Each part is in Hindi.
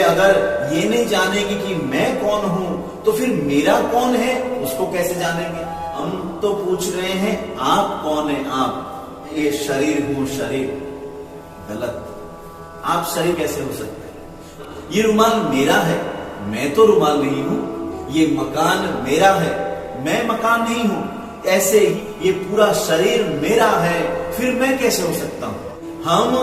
अगर ये नहीं जानेंगे कि मैं कौन हूं तो फिर मेरा कौन है उसको कैसे जानेंगे। हम तो पूछ रहे हैं आप कौन है। आप ये शरीर हूं, शरीर गलत। आप शरीर कैसे हो सकते हैं। ये रुमाल मेरा है, मैं तो रुमाल नहीं हूं। ये मकान मेरा है, मैं मकान नहीं हूं। ऐसे ही ये पूरा शरीर मेरा है, फिर मैं कैसे हो सकता हूं। हम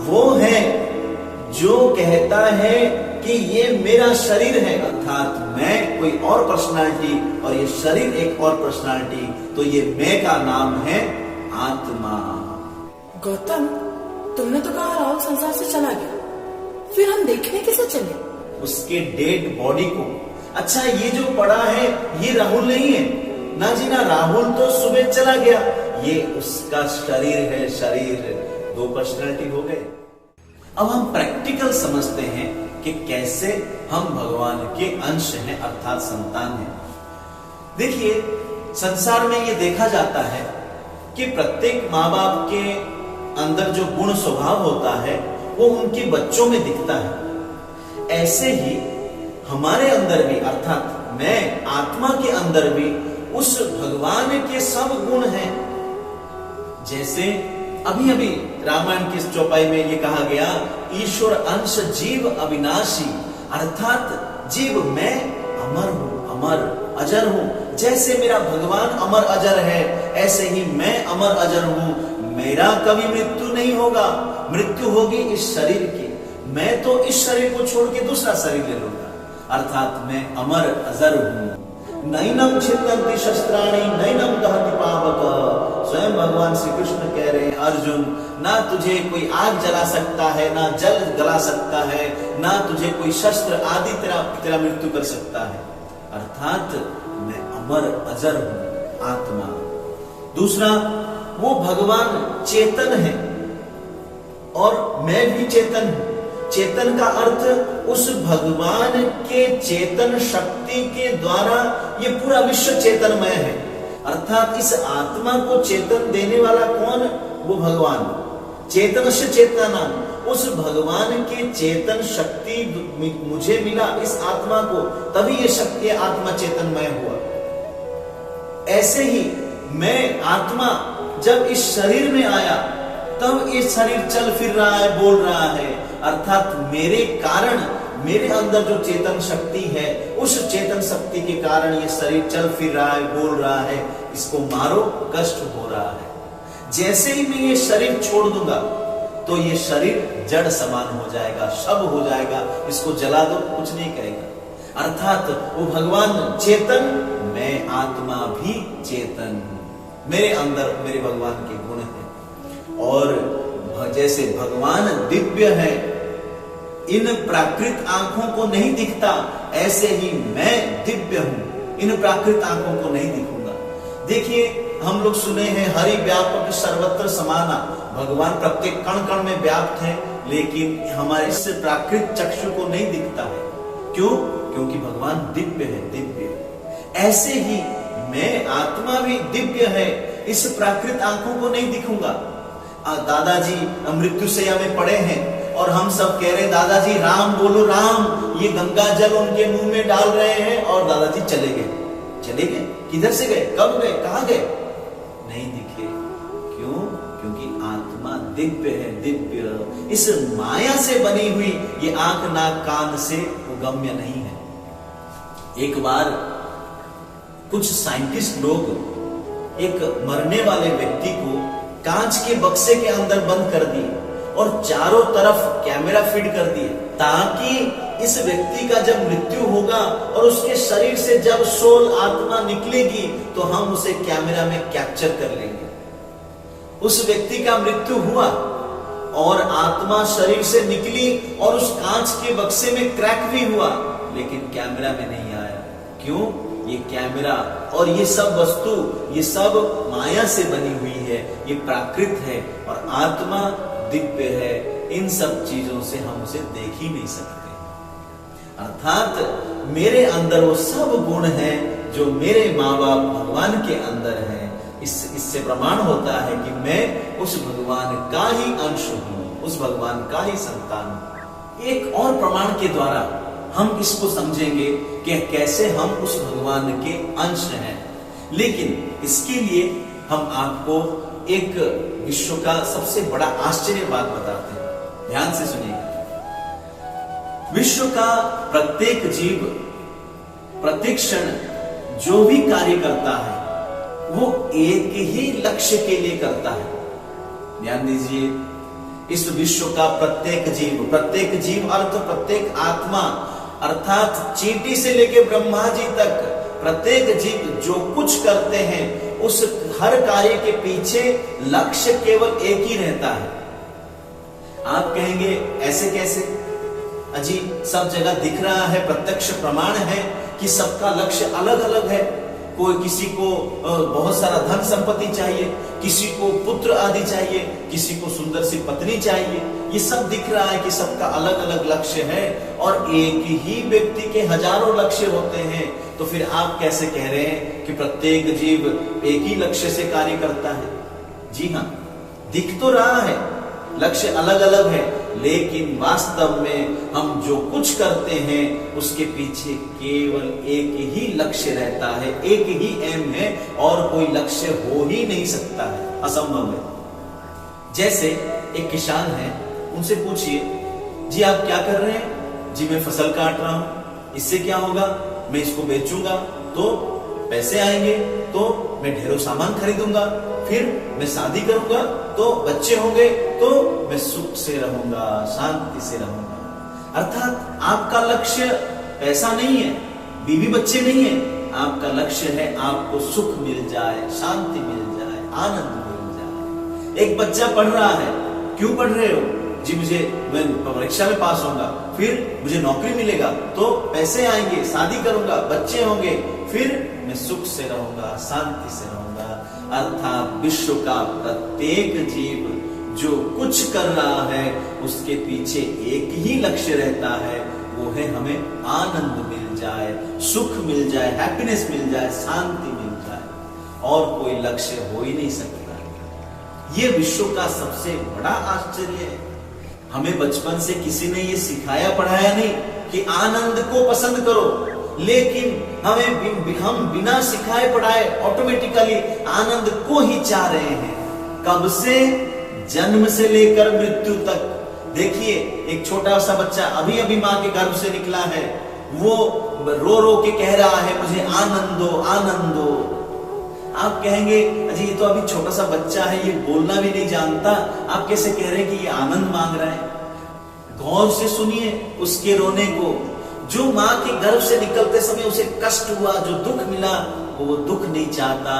वो हैं जो कहता है कि ये मेरा शरीर है, अर्थात मैं कोई और पर्सनालिटी और ये शरीर एक और पर्सनालिटी, तो ये मैं का नाम है आत्मा। गौतम, तुमने तो कहा राहुल संसार से चला गया, फिर हम देखने कैसे चले? उसके डेड बॉडी को। अच्छा, ये जो पड़ा है ये राहुल नहीं है ना जी ना। राहुल तो सुबह चला गया, ये उसका शरीर है, शरीर। दो पर्सनालिटी हो गए। अब हम प्रैक्टिकल समझते हैं कि कैसे हम भगवान के अंश हैं, अर्थात संतान हैं। देखिए, संसार में ये देखा जाता है कि प्रत्येक माँ बाप के अंदर जो गुण स्वभाव होता है वो उनके बच्चों में दिखता है। ऐसे ही हमारे अंदर भी, अर्थात मैं आत्मा के अंदर भी उस भगवान के सब गुण हैं। जैसे अभी अभी रामायण की चौपाई में ये कहा गया, ईश्वर अंश जीव अविनाशी, अर्थात जीव मैं अमर हूं, अमर अजर हूं। जैसे मेरा भगवान अमर अजर है, ऐसे ही मैं अमर अजर हूं। मेरा कभी मृत्यु नहीं होगा। मृत्यु होगी इस शरीर की, मैं तो इस शरीर को छोड़ के दूसरा शरीर ले लूंगा, अर्थात मैं अमर अजर हूं। नैनम छिन्नन्ति शस्त्राणि नैनम दहति पावक। स्वयं भगवान श्री कृष्ण कह रहे हैं, अर्जुन, ना तुझे कोई आग जला सकता है, ना जल गला सकता है, ना तुझे कोई शस्त्र आदि तेरा मृत्यु कर सकता है। अर्थात मैं अमर अजर हूं, आत्मा। दूसरा, वो भगवान चेतन है और मैं भी चेतन हूं। चेतन का अर्थ उस भगवान के चेतन शक्ति के द्वारा ये पूरा विश्व चेतनमय है। अर्थात इस आत्मा को चेतन देने वाला कौन? वो भगवान। चेतन से चेतना नाम, उस भगवान के चेतन शक्ति मुझे मिला इस आत्मा को, तभी ये शक्ति आत्मा चेतनमय हुआ। ऐसे ही मैं आत्मा जब इस शरीर में आया तब ये शरीर चल फिर रहा है, बोल रहा है। अर्थात मेरे कारण, मेरे अंदर जो चेतन शक्ति है, उस चेतन शक्ति के कारण ये शरीर चल फिर रहा है, बोल रहा है। इसको मारो, कष्ट हो रहा है। जैसे ही मैं ये शरीर छोड़ दूंगा तो ये शरीर जड़ समान हो जाएगा, शव हो जाएगा। इसको जला दो, कुछ नहीं करेगा। अर्थात वो भगवान चेतन, मैं आत्मा भी चेतन। मेरे अंदर मेरे भगवान के गुण हैं। और जैसे भगवान दिव्य है, इन प्राकृत आंखों को नहीं दिखता, ऐसे ही मैं दिव्य हूं, इन प्राकृत आंखों को नहीं दिखूंगा। देखिए, हम लोग सुने हैं हरि व्यापक सर्वत्र समाना, भगवान प्रत्येक कण कण में व्याप्त है, लेकिन हमारे इस प्राकृत चक्षु को नहीं दिखता है। क्यों? क्योंकि भगवान दिव्य है, दिव्य। ऐसे ही मैं आत्मा भी दिव्य है, इस प्राकृत आंखों को नहीं दिखूंगा। दादाजी मृत्युशैया में पड़े हैं और हम सब कह रहे हैं, दादाजी राम बोलो राम, ये गंगा जल उनके मुंह में डाल रहे हैं, और दादाजी चले गए। चले गए? किधर से गए? कब गए? कहां गए? नहीं दिखे। क्यों? क्योंकि आत्मा दिव्य है, दिव्य। इस माया से बनी हुई ये आंख नाक कान से वो गम्य नहीं है। एक बार कुछ साइंटिस्ट लोग एक मरने वाले व्यक्ति को कांच के बक्से के अंदर बंद कर दिए और चारों तरफ कैमरा फिट कर दिए, ताकि इस व्यक्ति का जब मृत्यु होगा और उसके शरीर से जब सोल आत्मा निकलेगी तो हम उसे कैमरा में कैप्चर कर लेंगे। उस व्यक्ति का मृत्यु हुआ और आत्मा शरीर से निकली और उस कांच के बक्से में क्रैक भी हुआ, लेकिन कैमरा में नहीं आया। क्यों? ये कैमरा और ये सब वस्तु, ये सब माया से बनी हुई है, ये प्राकृत है, और आत्मा दिव्य है। इन सब चीजों से हम उसे देख ही नहीं सकते। अर्थात मेरे अंदर वो सब गुण हैं जो मेरे माँ बाप भगवान के अंदर हैं। इससे प्रमाण होता है कि मैं उस भगवान का ही अंश हूं, उस भगवान का ही संतान हूं। एक और प्रमाण के द्वारा हम इसको समझेंगे कि कैसे हम उस भगवान के अंश हैं। लेकिन इसके लिए हम आपको एक विश्व का सबसे बड़ा आश्चर्य बात बताते हैं। ध्यान से सुनिए। विश्व का प्रत्येक जीव प्रत्येक क्षण जो भी कार्य करता है वो एक ही लक्ष्य के लिए करता है। ध्यान दीजिए, इस विश्व का प्रत्येक जीव अर्थ प्रत्येक आत्मा, अर्थात चींटी से लेकर ब्रह्मा जी तक प्रत्येक जीव जो कुछ करते हैं उस हर कार्य के पीछे लक्ष्य केवल एक ही रहता है। आप कहेंगे ऐसे कैसे? अजी सब जगह दिख रहा है, प्रत्यक्ष प्रमाण है कि सबका लक्ष्य अलग अलग है। कोई किसी को बहुत सारा धन संपत्ति चाहिए, किसी को पुत्र आदि चाहिए, किसी को सुंदर सी पत्नी चाहिए। ये सब दिख रहा है कि सबका अलग अलग लक्ष्य है और एक ही व्यक्ति के हजारों लक्ष्य होते हैं। तो फिर आप कैसे कह रहे हैं कि प्रत्येक जीव एक ही लक्ष्य से कार्य करता है? जी हाँ, दिख तो रहा है लक्ष्य अलग अलग है, लेकिन वास्तव में हम जो कुछ करते हैं उसके पीछे केवल एक ही लक्ष्य रहता है, एक ही एम है और कोई लक्ष्य हो ही नहीं सकता है, असंभव है। जैसे एक किसान है, उनसे पूछिए, जी आप क्या कर रहे हैं? जी मैं फसल काट रहा हूं। इससे क्या होगा? मैं इसको बेचूंगा तो पैसे आएंगे, तो मैं ढेरों सामान खरीदूंगा, फिर मैं शादी करूंगा तो बच्चे होंगे, तो मैं सुख से रहूंगा, शांति से रहूंगा। अर्थात आपका लक्ष्य पैसा नहीं है, बीवी बच्चे नहीं है, आपका लक्ष्य है आपको सुख मिल जाए, शांति मिल जाए, आनंद मिल जाए। एक बच्चा पढ़ रहा है, क्यों पढ़ रहे हो? जी मैं परीक्षा में पास होऊंगा, फिर मुझे नौकरी मिलेगा, तो पैसे आएंगे, शादी करूंगा, बच्चे होंगे, फिर मैं सुख से रहूंगा, शांति से रहूंगा। अर्थात विश्व का प्रत्येक जीव जो कुछ कर रहा है उसके पीछे एक ही लक्ष्य रहता है, वो है हमें आनंद मिल जाए, सुख मिल जाए, हैप्पीनेस मिल जाए, शांति मिल जाए, और कोई लक्ष्य हो ही नहीं सकता। ये विश्व का सबसे बड़ा आश्चर्य है। हमें बचपन से किसी ने ये सिखाया पढ़ाया नहीं कि आनंद को पसंद करो, लेकिन हम बिना सिखाए पढ़ाए ऑटोमेटिकली आनंद को ही चाह रहे हैं। कब से? जन्म से लेकर मृत्यु तक। देखिए, एक छोटा सा बच्चा अभी अभी मां के गर्भ से निकला है, वो रो रो के कह रहा है मुझे आनंद दो, आनंद दो। आप कहेंगे अजी ये तो अभी छोटा सा बच्चा है, ये बोलना भी नहीं जानता, आप कैसे कह रहे हैं कि ये आनंद मांग रहा है? गौर से सुनिए उसके रोने को। जो मां के गर्भ से निकलते समय उसे कष्ट हुआ, जो दुख मिला, वो दुख नहीं चाहता,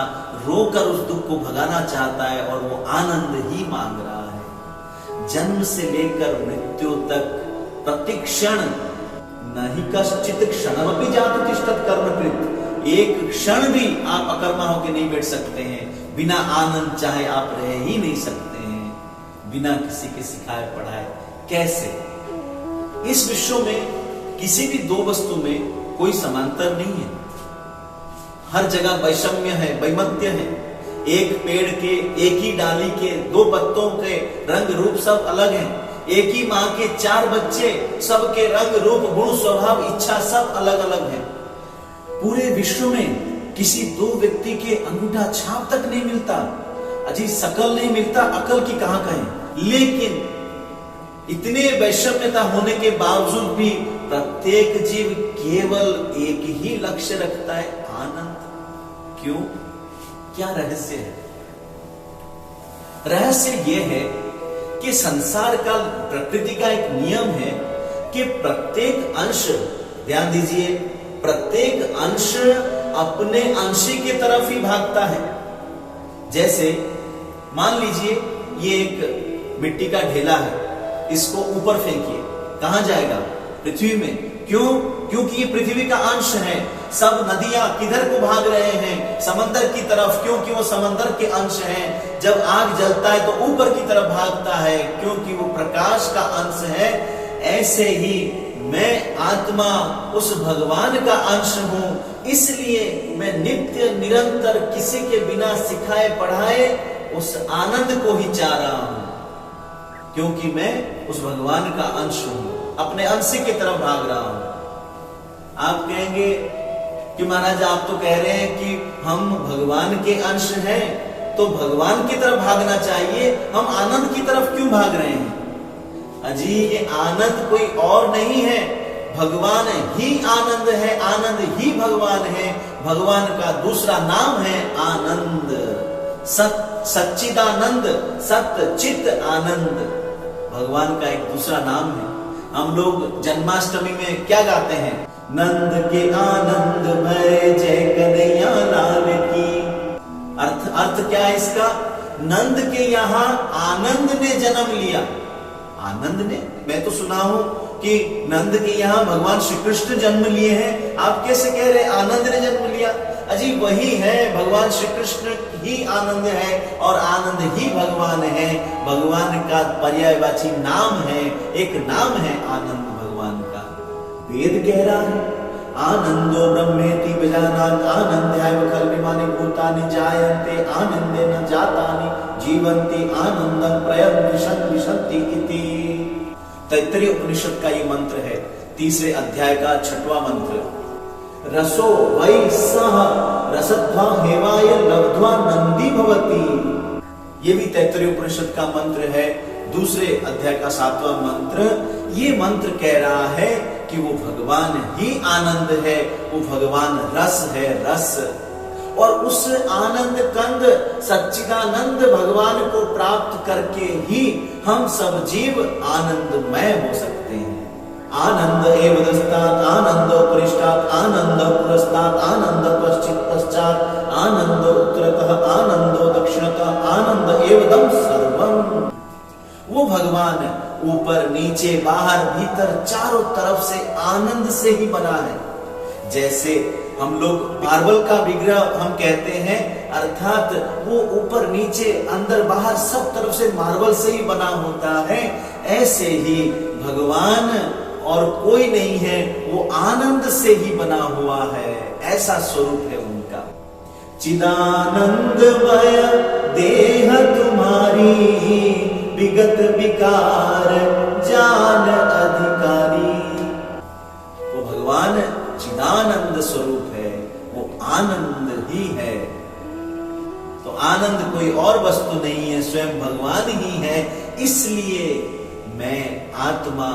रोकर उस दुख को भगाना चाहता है और वो आनंद ही मांग रहा है। जन्म से लेकर मृत्यु तक प्रतिक्षण नहीं कश्चित क्षणमपि जातु तिष्ठत कर्मकृत। एक क्षण भी आप अकर्मा होकर नहीं बैठ सकते हैं, बिना आनंद चाहे आप रह ही नहीं सकते हैं, बिना किसी के सिखाए पढ़ाए। कैसे? इस विश्व में किसी भी दो वस्तु में कोई समांतर नहीं है, हर जगह वैषम्य है, वैमत्य है। एक पेड़ के, एक ही डाली के दो पत्तों के रंग रूप सब अलग हैं। एक ही मां के चार बच्चे, सबके रंग रूप गुण स्वभाव इच्छा सब अलग अलग है। पूरे विश्व में किसी दो व्यक्ति के अंगूठा छाप तक नहीं मिलता, अजी शकल नहीं मिलता, अकल की कहां कहें। लेकिन इतने वैषम्यता होने के बावजूद भी प्रत्येक जीव केवल एक ही लक्ष्य रखता है, आनंद। क्यों? क्या रहस्य है? रहस्य यह है कि संसार का, प्रकृति का एक नियम है कि प्रत्येक अंश, ध्यान दीजिए, प्रत्येक अंश अपने अंशी की तरफ ही भागता है। जैसे मान लीजिए ये एक मिट्टी का ढेला है, इसको ऊपर फेंकिए, कहां जाएगा? पृथ्वी में। क्यों? क्योंकि ये पृथ्वी का अंश है। सब नदियां किधर को भाग रहे हैं? समंदर की तरफ, क्योंकि वो समंदर के अंश हैं। जब आग जलता है तो ऊपर की तरफ भागता है, क्योंकि वो प्रकाश का अंश है। ऐसे ही मैं आत्मा उस भगवान का अंश हूं, इसलिए मैं नित्य निरंतर किसी के बिना सिखाए पढ़ाए उस आनंद को ही चाह रहा हूं, क्योंकि मैं उस भगवान का अंश हूं। अपने अंश की तरफ भाग रहा हूं। आप कहेंगे कि महाराज आप तो कह रहे हैं कि हम भगवान के अंश हैं, तो भगवान की तरफ भागना चाहिए, हम आनंद की तरफ क्यों भाग रहे हैं? अजी ये आनंद कोई और नहीं है, भगवान ही आनंद है, आनंद ही भगवान है। भगवान का दूसरा नाम है आनंद, सच्चिदानंद, सत्य चित आनंद भगवान का एक दूसरा नाम है। हम लोग जन्माष्टमी में क्या गाते हैं? नंद के आनंद में जय कन्हैया लाल की। अर्थ क्या है इसका? नंद के यहाँ आनंद ने जन्म लिया। आनंद ने? मैं तो सुना हूं कि नंद के यहाँ भगवान श्री कृष्ण जन्म लिए हैं, आप कैसे कह रहे आनंद ने जन्म लिया? अजी वही है, भगवान श्री कृष्ण ही आनंद है और आनंद ही भगवान है। भगवान का पर्यायवाची नाम है, एक नाम है आनंद भगवान का। वेद कह रहा है आनंदो ब्रह्मेति विजानात् आनंद्याय कल्पिमानि भूतानि जायन्ते आनंदेन जातानि जीवन्ति आनंदं प्रयन्विशन्ति इति। तैत्तरीय उपनिषद का ये मंत्र है, तीसरे अध्याय का 6वां मंत्र। रसो वै सह रसध्वा हेवाय लब्ध्वा नंदी भवति। ये भी तैत्तरीय उपनिषद का मंत्र है, दूसरे अध्याय का 7वां मंत्र। ये मंत्र कह रहा है कि वो भगवान ही आनंद है, वो भगवान रस है, रस। और उस आनंद कंद सच्चिदानंद भगवान को प्राप्त करके ही हम सब जीव आनंदमय हो सकते हैं। आनंद एव दस्तात् आनंद परिष्टात् आनंद पुरस्तात् आनंद पश्चित पश्चात् आनंद उत्तरतः आनंद दक्षिणतः आनंद एवदं सर्वम्। वो भगवान ऊपर नीचे बाहर भीतर चारों तरफ से आनंद से ही बना है। जैसे हम लोग मार्बल का विग्रह हम कहते हैं, अर्थात वो ऊपर नीचे अंदर बाहर सब तरफ से मार्बल से ही बना होता है, ऐसे ही भगवान और कोई नहीं है, वो आनंद से ही बना हुआ है, ऐसा स्वरूप है उनका। चिदानंदमय देह तुम्हारी विगत विकार जान अधिकारी। वो भगवान चिदानंद स्वरूप है, वो आनंद ही है। तो आनंद कोई और वस्तु नहीं है, स्वयं भगवान ही है। इसलिए मैं आत्मा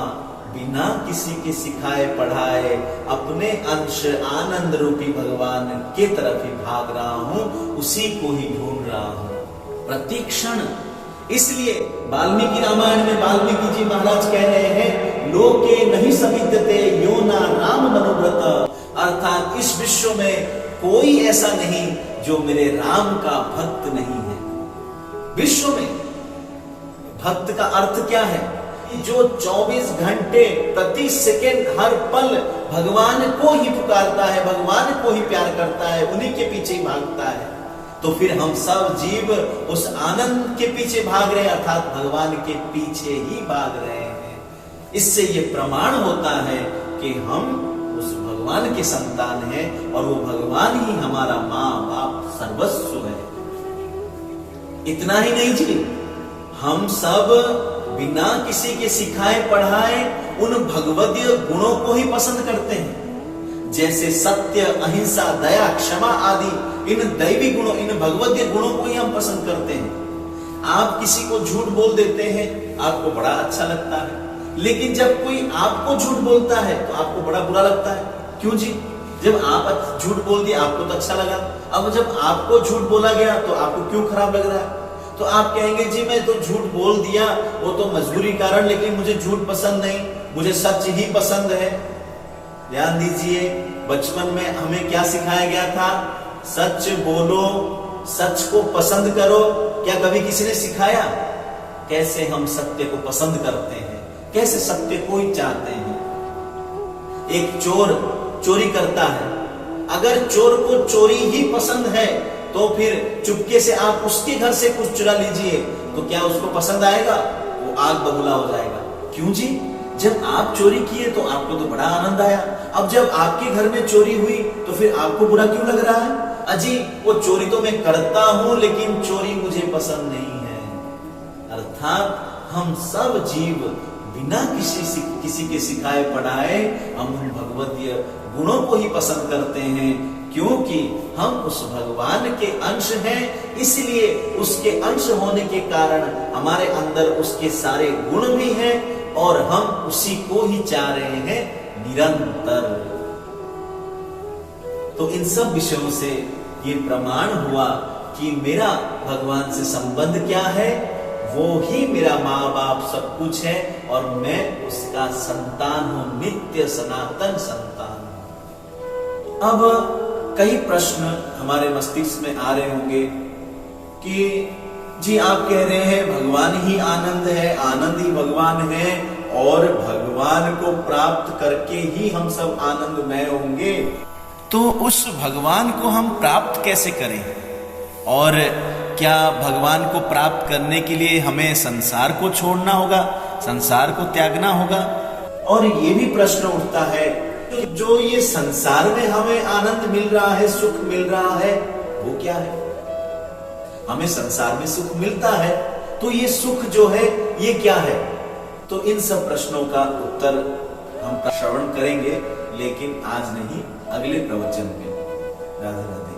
बिना किसी के सिखाए पढ़ाए अपने अंश आनंद रूपी भगवान के तरफ ही भाग रहा हूं, उसी को ही ढूंढ रहा हूं प्रतिक्षण। इसलिए वाल्मीकि रामायण में वाल्मीकि जी महाराज कह रहे हैं, लोके नहीं सविद्यते यो ना राम मनोव्रत। अर्थात इस विश्व में कोई ऐसा नहीं जो मेरे राम का भक्त नहीं है। विश्व में भक्त का अर्थ क्या है? जो 24 घंटे प्रति सेकेंड हर पल भगवान को ही पुकारता है, भगवान को ही प्यार करता है, उन्हीं के पीछे ही भागता है। तो फिर हम सब जीव उस आनंद के पीछे भाग रहे हैं, अर्थात भगवान के पीछे ही भाग रहे हैं। इससे ये प्रमाण होता है कि हम उस भगवान के संतान हैं और वो भगवान ही हमारा माँ बाप सर्वस्व है। इतना ही नहीं जी, हम सब बिना किसी के सिखाए पढ़ाए उन भगवदीय गुणों को ही पसंद करते हैं। जैसे सत्य, अहिंसा, दया, क्षमा आदि इन दैवी गुणों, इन भगवदीय गुणों को ही हम पसंद करते हैं। आप किसी को झूठ बोल देते हैं, आपको बड़ा अच्छा लगता है, लेकिन जब कोई आपको झूठ बोलता है तो आपको बड़ा बुरा लगता है। क्यों जी? जब आप झूठ बोल दिए आपको तो अच्छा लगा, अब जब आपको झूठ बोला गया तो आपको क्यों खराब लग रहा है? तो आप कहेंगे जी मैं तो झूठ बोल दिया, वो तो मजबूरी कारण, लेकिन मुझे झूठ पसंद नहीं, मुझे सच ही पसंद है। ध्यान दीजिए, बचपन में हमें क्या सिखाया गया था? सच बोलो, सच को पसंद करो। क्या कभी किसी ने सिखाया कैसे हम सत्य को पसंद करते हैं, कैसे सत्य को ही चाहते हैं? एक चोर चोरी करता है, अगर चोर को चोरी ही पसंद है तो फिर चुपके से आप उसके घर से कुछ चुरा लीजिए तो क्या उसको पसंद आएगा? वो आग बबूला हो जाएगा। क्यों जी? जब आप चोरी किए तो आपको तो बड़ा आनंद आया, अब जब आपके घर में चोरी हुई तो फिर आपको बुरा क्यों लग रहा है? अजी वो चोरी तो मैं करता हूं लेकिन चोरी मुझे पसंद नहीं है। अर्थात हम सब जीव बिना किसी के सिखाए पढ़ाए हम उन भगवतीय गुणों को ही पसंद करते हैं, क्योंकि हम उस भगवान के अंश हैं। इसलिए उसके अंश होने के कारण हमारे अंदर उसके सारे गुण भी हैं और हम उसी को ही चाह रहे हैं निरंतर। तो इन सब विषयों से ये प्रमाण हुआ कि मेरा भगवान से संबंध क्या है, वो ही मेरा माँ बाप सब कुछ है और मैं उसका संतान हूं, नित्य सनातन संतान हूं। अब कई प्रश्न हमारे मस्तिष्क में आ रहे होंगे कि जी आप कह रहे हैं भगवान ही आनंद है, आनंद ही भगवान है और भगवान को प्राप्त करके ही हम सब आनंदमय होंगे, तो उस भगवान को हम प्राप्त कैसे करें? और क्या भगवान को प्राप्त करने के लिए हमें संसार को छोड़ना होगा, संसार को त्यागना होगा? और ये भी प्रश्न उठता है कि जो ये संसार में हमें आनंद मिल रहा है, सुख मिल रहा है, वो क्या है? हमें संसार में सुख मिलता है, तो ये सुख जो है ये क्या है? तो इन सब प्रश्नों का उत्तर हम श्रवण करेंगे, लेकिन आज नहीं, अगले प्रवचन में। राधे राधे।